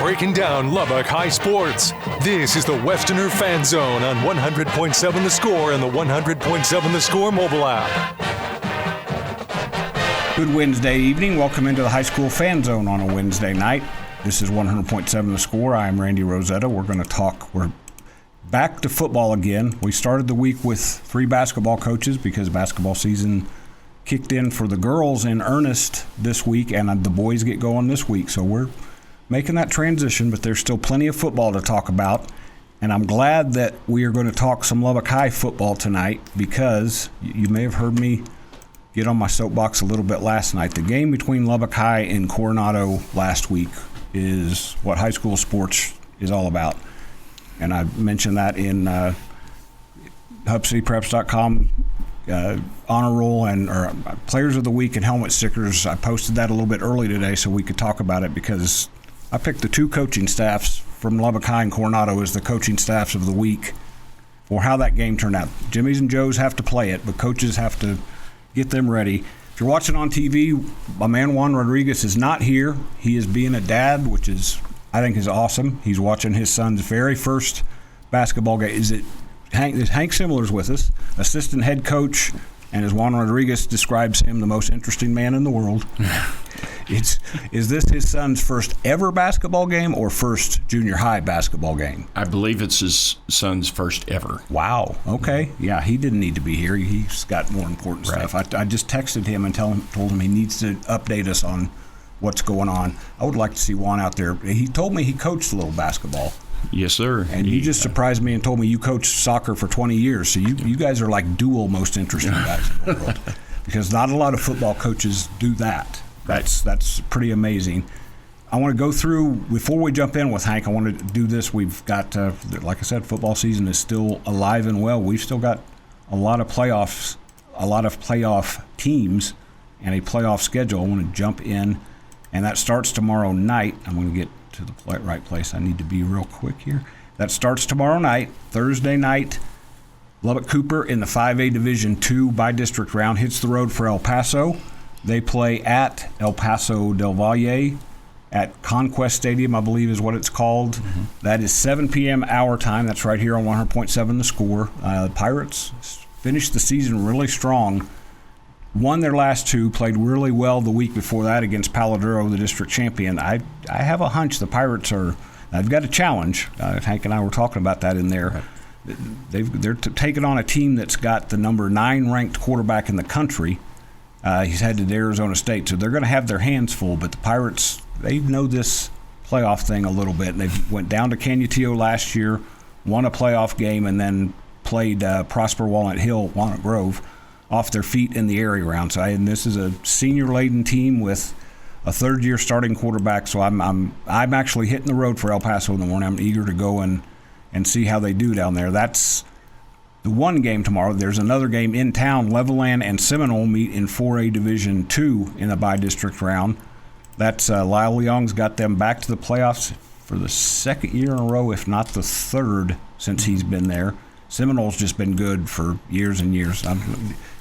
breaking down Lubbock High sports. This is the Westerner Fan Zone on 100.7 The Score and the 100.7 The Score mobile app. Good Wednesday evening. Welcome into the High School Fan Zone on a Wednesday night. This is 100.7 The Score. I am Randy Rosetta. We're back to football again. We started the week with 3 basketball coaches because basketball season kicked in for the girls in earnest this week, and the boys get going this week. So we're making that transition, but there's still plenty of football to talk about. And I'm glad that we are going to talk some Lubbock High football tonight because you may have heard me get on my soapbox a little bit last night. The game between Lubbock High and Coronado last week is what high school sports is all about. And I mentioned that in HubCityPreps.com honor roll or Players of the Week and helmet stickers. I posted that a little bit early today so we could talk about it because I picked the 2 coaching staffs from Lubbock High and Coronado as the coaching staffs of the week for how that game turned out. Jimmy's and Joe's have to play it, but coaches have to get them ready. If you're watching on TV, my man Juan Rodriguez is not here. He is being a dad, which I think is awesome. He's watching his son's very first basketball game. Is Hank Samler's with us, assistant head coach, and as Juan Rodriguez describes him, the most interesting man in the world. Is this his son's first ever basketball game or first junior high basketball game? I believe it's his son's first ever. Wow. Okay. Yeah, he didn't need to be here. He's got more important stuff. I just texted him and told him he needs to update us on what's going on. I would like to see Juan out there. He told me he coached a little basketball. Yes, sir. And you just surprised me and told me you coached soccer for 20 years. So you guys are like dual most interesting guys in the world. Because not a lot of football coaches do that. That's pretty amazing. I want to go through, before we jump in with Hank, I want to do this. We've got, like I said, football season is still alive and well. We've still got a lot of playoff teams and a playoff schedule. I want to jump in, and that starts tomorrow night. I'm going to get to the right place. I need to be real quick here. That starts tomorrow night, Thursday night. Lubbock Cooper in the 5A Division II by-district round hits the road for El Paso. They play at El Paso del Valle at Conquest Stadium, I believe is what it's called. Mm-hmm. That is 7 p.m. our time. That's right here on 100.7 The Score. The Pirates finished the season really strong. Won their last 2, played really well the week before that against Paladuro, the district champion. I have a hunch the Pirates they've got a challenge. Hank and I were talking about that in there. Right. They're taking on a team that's got the number 9 ranked quarterback in the country. He's headed to Arizona State, so they're going to have their hands full. But the Pirates, they know this playoff thing a little bit. They went down to Canutillo last year, won a playoff game, and then played Prosper Walnut Grove off their feet in the area round. And this is a senior-laden team with a third-year starting quarterback. So I'm actually hitting the road for El Paso in the morning. I'm eager to go and see how they do down there. That's the one game tomorrow. There's another game in town. Levelland and Seminole meet in 4A Division II in a by-district round. That's Lyle Leong's got them back to the playoffs for the second year in a row, if not the third since he's been there. Seminole's just been good for years and years. Do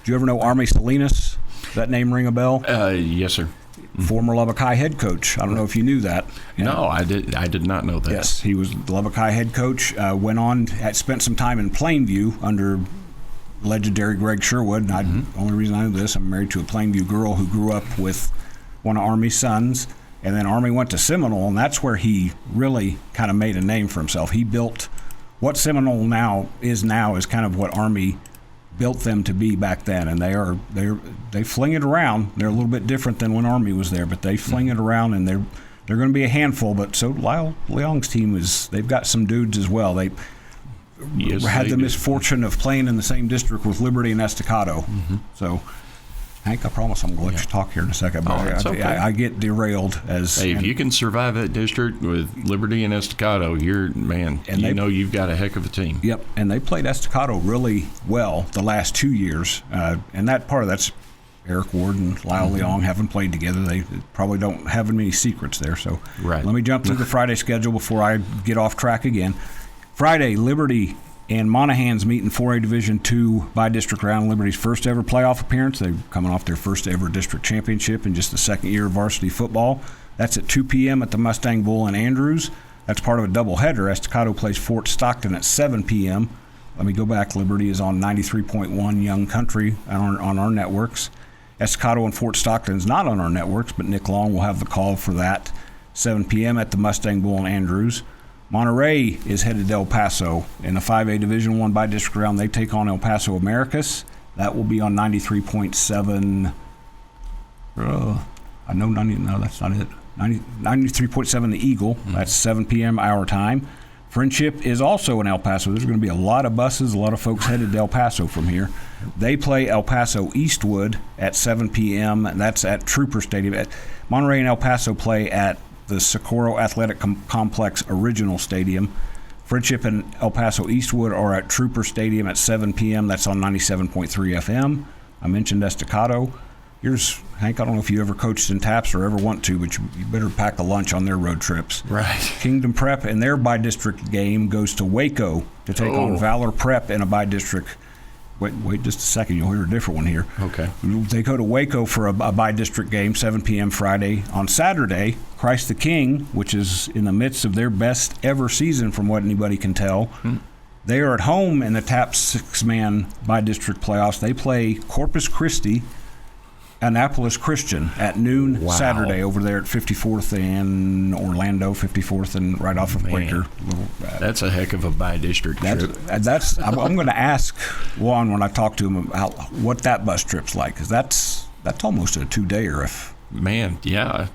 you ever know Army Salinas? Does that name ring a bell? Yes, sir. Former Lubbock High head coach. I don't know if you knew that. No, I did not know that. Yes, he was the Lubbock High head coach. Went on, spent some time in Plainview under legendary Greg Sherwood. And the only reason I know this, I'm married to a Plainview girl who grew up with one of Army's sons. And then Army went to Seminole, and that's where he really kind of made a name for himself. He built what Seminole now is kind of what Army built them to be back then, and they fling it around. They're a little bit different than when Army was there, but they fling it around, and they're going to be a handful. But so Lyle Leong's team they've got some dudes as well. They had the misfortune of playing in the same district with Liberty and Estacado. So Hank, I promise I'm going to let you talk here in a second, but I get derailed. If you can survive that district with Liberty and Estacado, you've got a heck of a team. Yep, and they played Estacado really well the last 2 years, and that's Eric Ward and Lyle Leong haven't played together. They probably don't have many secrets there. So let me jump through the Friday schedule before I get off track again. Friday, Liberty and Monahans meet in 4A Division II by-district round. Liberty's first ever playoff appearance. They're coming off their first ever district championship in just the second year of varsity football. That's at 2 p.m. at the Mustang Bull in Andrews. That's part of a doubleheader. Estacado plays Fort Stockton at 7 p.m. Let me go back. Liberty is on 93.1 Young Country on our networks. Estacado and Fort Stockton is not on our networks, but Nick Long will have the call for that. 7 p.m. at the Mustang Bull in Andrews. Monterey is headed to El Paso in the 5A Division I by-district round. They take on El Paso Americas. That will be on 93.7. No, that's not it. 93.7 The Eagle. That's 7 p.m. our time. Friendship is also in El Paso. There's going to be a lot of buses, a lot of folks headed to El Paso from here. They play El Paso Eastwood at 7 p.m. And that's at Trooper Stadium. Monterey and El Paso play at the Socorro Athletic Complex Original Stadium. Friendship and El Paso Eastwood are at Trooper Stadium at 7 p.m. That's on 97.3 FM. I mentioned Estacado. Here's, Hank, I don't know if you ever coached in TAPS or ever want to, but you better pack a lunch on their road trips. Right. Kingdom Prep and their by-district game goes to Waco to take on Valor Prep in a by-district. Wait just a second. You'll hear a different one here. Okay. They go to Waco for a by-district game, 7 p.m. Friday. On Saturday, Christ the King, which is in the midst of their best ever season from what anybody can tell, they are at home in the TAPS six-man by-district playoffs. They play Corpus Christi, Annapolis Christian at noon Saturday over there at 54th and Orlando, 54th and right off of Quaker. That's a heck of a by-district trip. I'm going to ask Juan when I talk to him about what that bus trip's like, because that's almost a two-dayer. Man, yeah.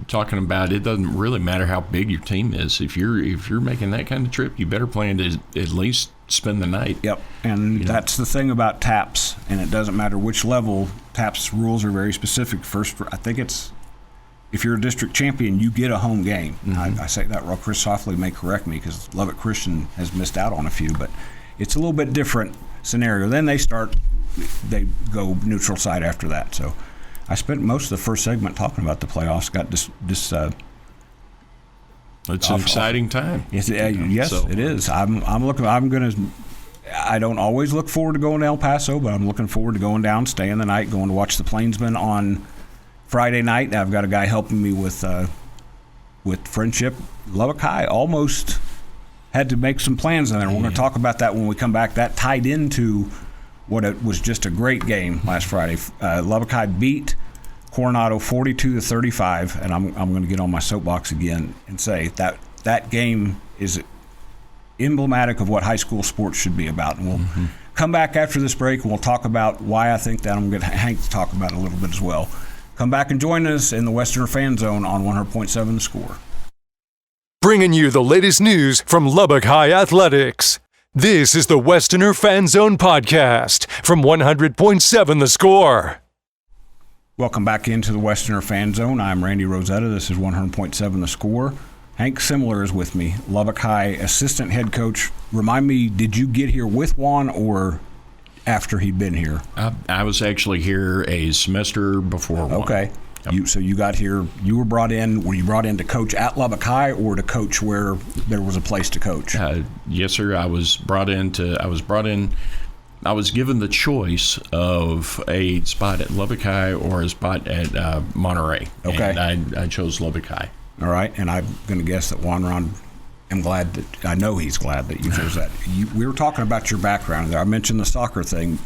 Talking about it doesn't really matter how big your team is. If you're making that kind of trip, you better plan to at least spend the night. Yep, and that's the thing about TAPS, and it doesn't matter which level. TAPS rules are very specific. First, I think it's if you're a district champion, you get a home game. I say that, well, Chris Softly may correct me because Lubbock Christian has missed out on a few, but it's a little bit different scenario. Then they go neutral site after that. So I spent most of the first segment talking about the playoffs. Got this it's an exciting time. Yes, it is. I don't always look forward to going to El Paso, but I'm looking forward to going down, staying the night, going to watch the Plainsmen on Friday night. I've got a guy helping me with Friendship. Lubbock High almost had to make some plans in there. We're going to talk about that when we come back. That tied into what it was just a great game last Friday. Lubbock High beat Coronado 42-35, and I'm going to get on my soapbox again and say that game is emblematic of what high school sports should be about. And we'll come back after this break, and we'll talk about why I think that. I'm going to get Hank to talk about it a little bit as well. Come back and join us in the Westerner Fan Zone on 100.7 The Score. Bringing you the latest news from Lubbock High Athletics. This is the Westerner Fan Zone podcast from 100.7 The Score. Welcome back into the Westerner Fan Zone. I'm Randy Rosetta. This is 100.7 The Score. Hank Samler is with me, Lubbock High assistant head coach. Remind me, did you get here with Juan or after he'd been here? I was actually here a semester before Juan. Okay. Yep. So you got here, were you brought in to coach at Lubbock High or to coach where there was a place to coach? Yes, sir. I was given the choice of a spot at Lubbock High or a spot at Monterey. Okay. And I chose Lubbock High. All right, and I'm going to guess that Juan Ron, I know he's glad that you chose that. We were talking about your background there. I mentioned the soccer thing.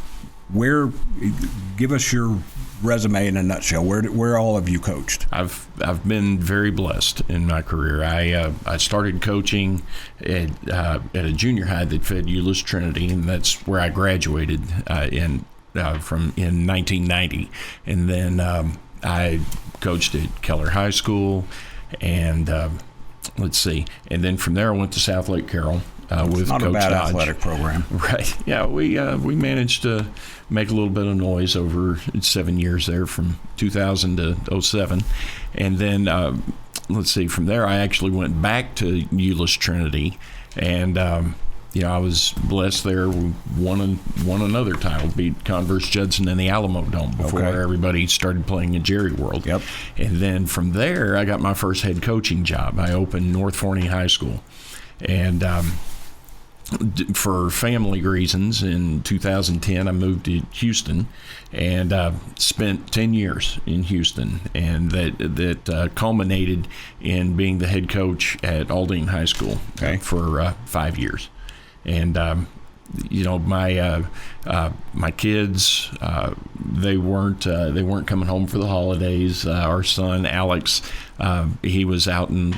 Give us your resume in a nutshell. Where all have you coached? I've been very blessed in my career. I started coaching at a junior high that fed Euless Trinity, and that's where I graduated in 1990. And then I coached at Keller High School. And let's see. And then from there, I went to South Lake Carroll with not Coach a bad Dodge. Athletic program. Right. Yeah, we managed to make a little bit of noise over 7 years there from 2000 to 2007. And then, let's see, from there, I actually went back to Euless Trinity. And, I was blessed there. We won another title, beat Converse Judson in the Alamo Dome before everybody started playing in Jerry World. Yep. And then from there, I got my first head coaching job. I opened North Forney High School. And for family reasons, in 2010, I moved to Houston and spent 10 years in Houston, and that culminated in being the head coach at Aldine High School for 5 years. And my kids, they weren't coming home for the holidays. Our son Alex, he was in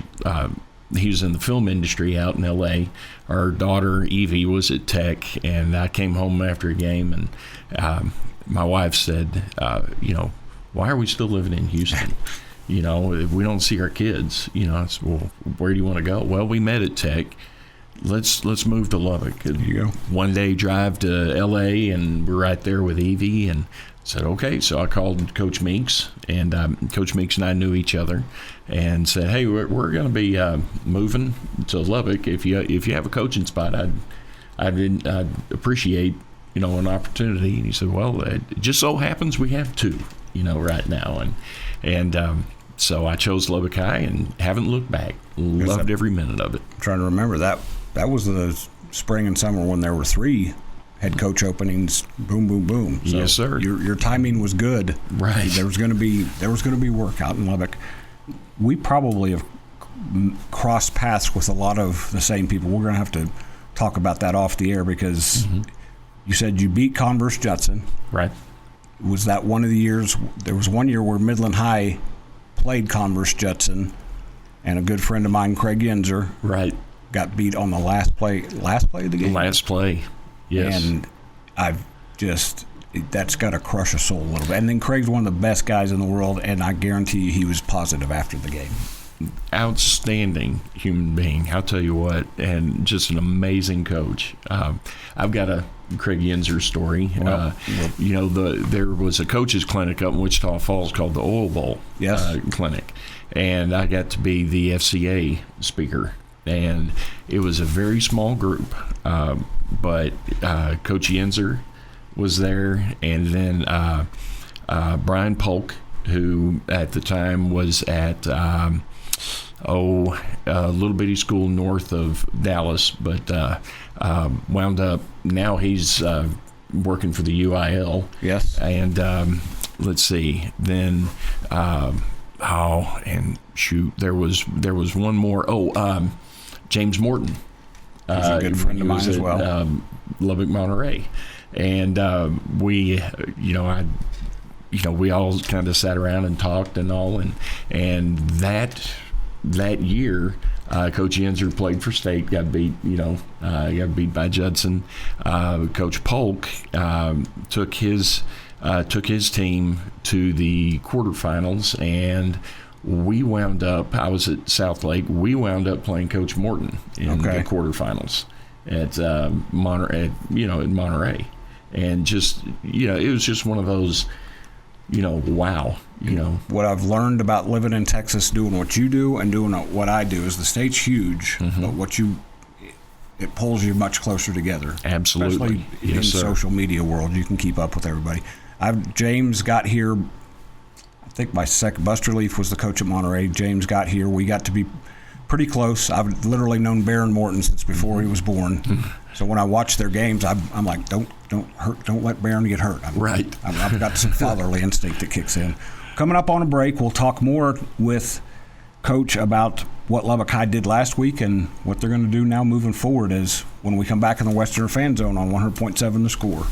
the film industry out in L.A. Our daughter Evie was at Tech, and I came home after a game, and my wife said, why are we still living in Houston? If we don't see our kids, I said, well, where do you want to go? Well, we met at Tech. Let's move to Lubbock. There you go. One day drive to L.A., and we're right there with Evie, and said, okay. So I called Coach Meeks, and Coach Meeks and I knew each other, and said, hey, we're going to be moving to Lubbock. If you have a coaching spot, I'd appreciate an opportunity. And he said, well, it just so happens we have two right now, and so I chose Lubbock High and haven't looked back. Loved every minute of it. I'm trying to remember that was the spring and summer when there were 3 head coach openings. Boom, boom, boom. So yes, sir. Your timing was good. Right. There was going to be work out in Lubbock. We probably have crossed paths with a lot of the same people. We're going to have to talk about that off the air, because you said you beat Converse Judson. Right. Was that one of the years? There was one year where Midland High played Converse Judson, and a good friend of mine, Craig Yenzer, got beat on the last play of the game. Last play, yes. And that's got to crush a soul a little bit. And then Craig's one of the best guys in the world, and I guarantee you he was positive after the game. Outstanding human being, I'll tell you what, and just an amazing coach. I've got a Craig Yenzer story. There was a coaches clinic up in Wichita Falls called the Oil Bowl clinic, and I got to be the FCA speaker, and it was a very small group, but Coach Yenzer was there, and then Brian Polk, who at the time was at a little bitty school north of Dallas, but wound up, now he's working for the UIL. Yes. And let's see, then there was one more. James Morton. He's a good friend of mine as well. Lubbock, Monterey. And we all kind of sat around and talked and all, and that year, Coach Yenzer played for state, got beat by Judson. Coach Polk took his team to the quarterfinals, and we wound up. I was at South Lake. We wound up playing Coach Morton in the quarterfinals at Monterey, and just it was just one of those. Wow. What I've learned about living in Texas, doing what you do and doing what I do, is the state's huge, but it pulls you much closer together. Absolutely. Especially in social media world, you can keep up with everybody. James got here, I think my second, Buster Leaf was the coach at Monterey. James got here. We got to be pretty close. I've literally known Baron Morton since before he was born. So when I watch their games, I'm like, don't let Baron get hurt. I've got some fatherly instinct that kicks in. Coming up on a break, we'll talk more with Coach about what Lubbock High did last week and what they're going to do now moving forward as when we come back in the Westerner Fan Zone on 100.7 The Score.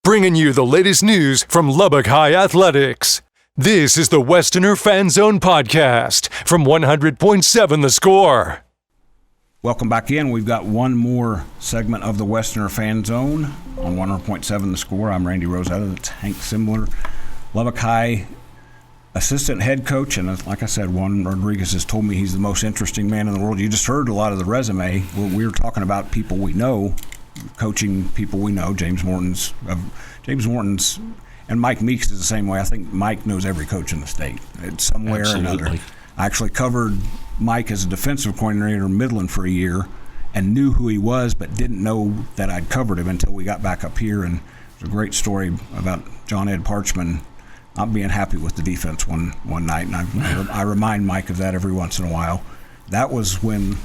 Bringing you the latest news from Lubbock High Athletics. This is the Westerner Fan Zone podcast from 100.7 The Score. Welcome back in. We've got one more segment of the Westerner Fan Zone on 100.7 The Score. I'm Randy Rosetta. That's Hank Samler, Lubbock High assistant head coach. And like I said, Juan Rodriguez has told me he's the most interesting man in the world. You just heard a lot of the resume. We were talking about people we know, coaching people we know. James Morton's, and Mike Meeks is the same way. I think Mike knows every coach in the state. It's somewhere or another. I actually covered Mike as a defensive coordinator in Midland for a year and knew who he was, but didn't know that I'd covered him until we got back up here. And there's a great story about John Ed Parchman not being happy with the defense one night, and I remind Mike of that every once in a while. That was when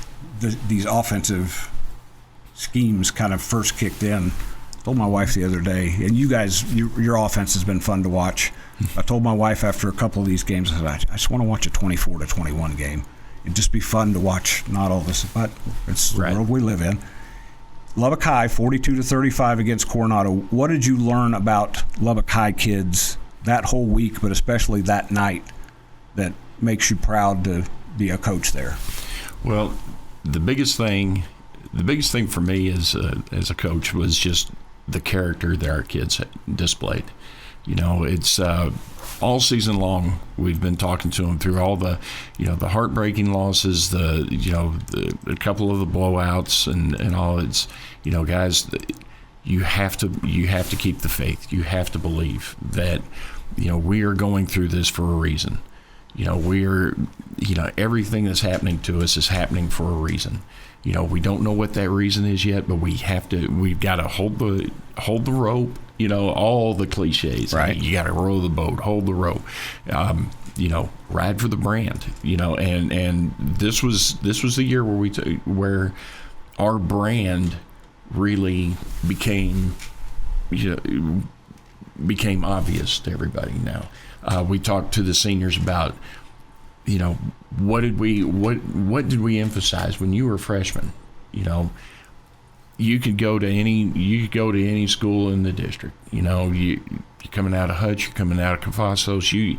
these offensive schemes kind of first kicked in. I told my wife the other day, and you guys, your offense has been fun to watch. I told my wife after a couple of these games, I said, I just want to watch a 24-21 game. It'd just be fun to watch, not all this, but it's the world we live in. Lubbock High, 42-35 against Coronado. What did you learn about Lubbock High kids that whole week, but especially that night, that makes you proud to be a coach there? Well, the biggest thing for me as a coach was just the character that our kids displayed. You know, it's all season long we've been talking to them through all the, you know, the heartbreaking losses, a couple of the blowouts and all. It's, you know, guys, you have to keep the faith. You have to believe that, you know, we are going through this for a reason. You know, everything that's happening to us is happening for a reason. You know, we don't know what that reason is yet, but we've got to hold the rope, you know, all the cliches. Right. You got to row the boat, hold the rope, you know, ride for the brand, you know, and this was the year where our brand really became obvious to everybody now. We talked to the seniors about, you know, what did we emphasize when you were a freshman? You know, you could go to any school in the district. You know, you're coming out of Hutch, you're coming out of Cavazos, you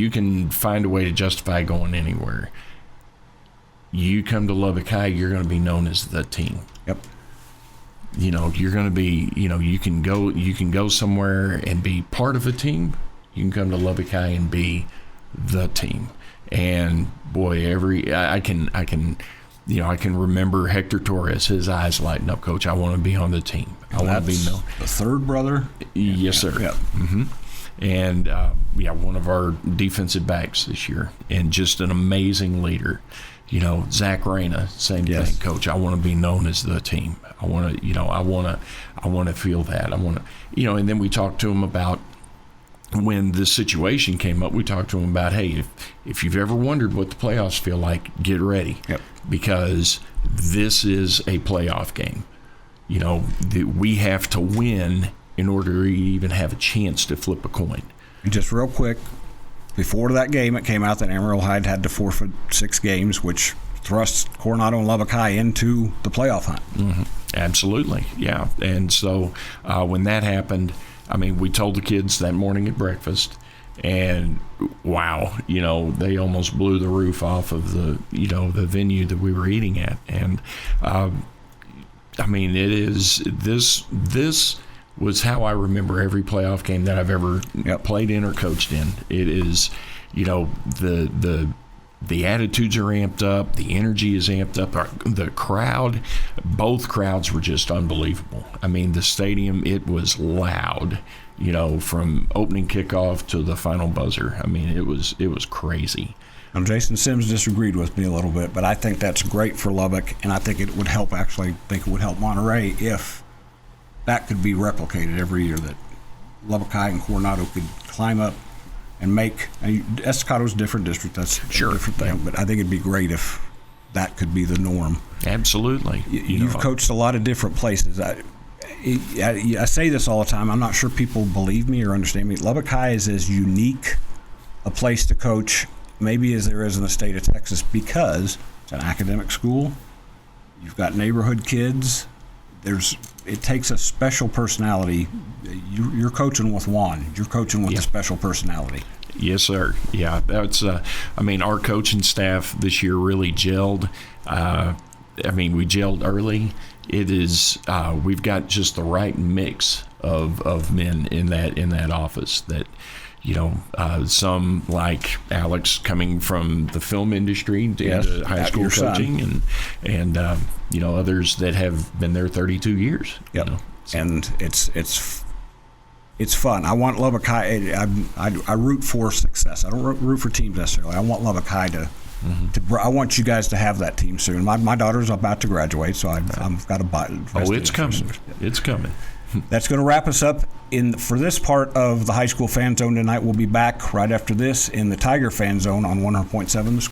can find a way to justify going anywhere. You come to Lubbock High, you're going to be known as the team. Yep. You know, you're going to be, you know, you can go somewhere and be part of a team. You can come to Lubbock High and be the team. And boy, I can remember Hector Torres, his eyes lighting up. Coach, I want to be on the team. I want to be known. The third brother? Yes, sir. Yep. Mm-hmm. And one of our defensive backs this year, and just an amazing leader. You know, Zach Reyna, same thing. Coach, I want to be known as the team. I want to feel that. And then we talked to him about when this situation came up. We talked to him about, hey, if you've ever wondered what the playoffs feel like, get ready. Yep. Because this is a playoff game. You know, we have to win in order to even have a chance to flip a coin. And just real quick, before that game, it came out that Amarillo High had to forfeit 6 games, which thrust Coronado and Lubbock High into the playoff hunt. Mm-hmm. Absolutely, yeah. And so when that happened, I mean, we told the kids that morning at breakfast, and wow, you know, they almost blew the roof off of the venue that we were eating at. And I mean, this was how I remember every playoff game that I've ever played in or coached in. It is, you know, the attitudes are amped up, the energy is amped up. The crowd, both crowds were just unbelievable. I mean, the stadium, it was loud, you know, from opening kickoff to the final buzzer. I mean, it was crazy. Now, Jason Sims disagreed with me a little bit, but I think that's great for Lubbock, and I think it would help Monterey if that could be replicated every year, that Lubbock High and Coronado could climb up and make. Estacado's a different district, that's a different thing, but I think it'd be great if that could be the norm. Absolutely. You've coached a lot of different places. I say this all the time. I'm not sure people believe me or understand me. Lubbock High is as unique a place to coach maybe as there is in the state of Texas, because it's an academic school. You've got neighborhood kids. It takes a special personality. You're coaching with Juan. You're coaching with a special personality. Yes, sir. Yeah, that's. I mean, our coaching staff this year really gelled. We gelled early. It is. We've got just the right mix of men in that office. That, you know, some like Alex coming from the film industry into high school coaching, and you know, others that have been there 32 years. Yep. You know, so. And it's fun. I want Lubbock High. I root for success. I don't root for teams necessarily. I want Lubbock High to. I want you guys to have that team soon. My daughter's about to graduate, so I've got to buy it. Oh, it's coming. It's coming. That's going to wrap us up for this part of the High School Fan Zone tonight. We'll be back right after this in the Tiger Fan Zone on 100.7 The Score.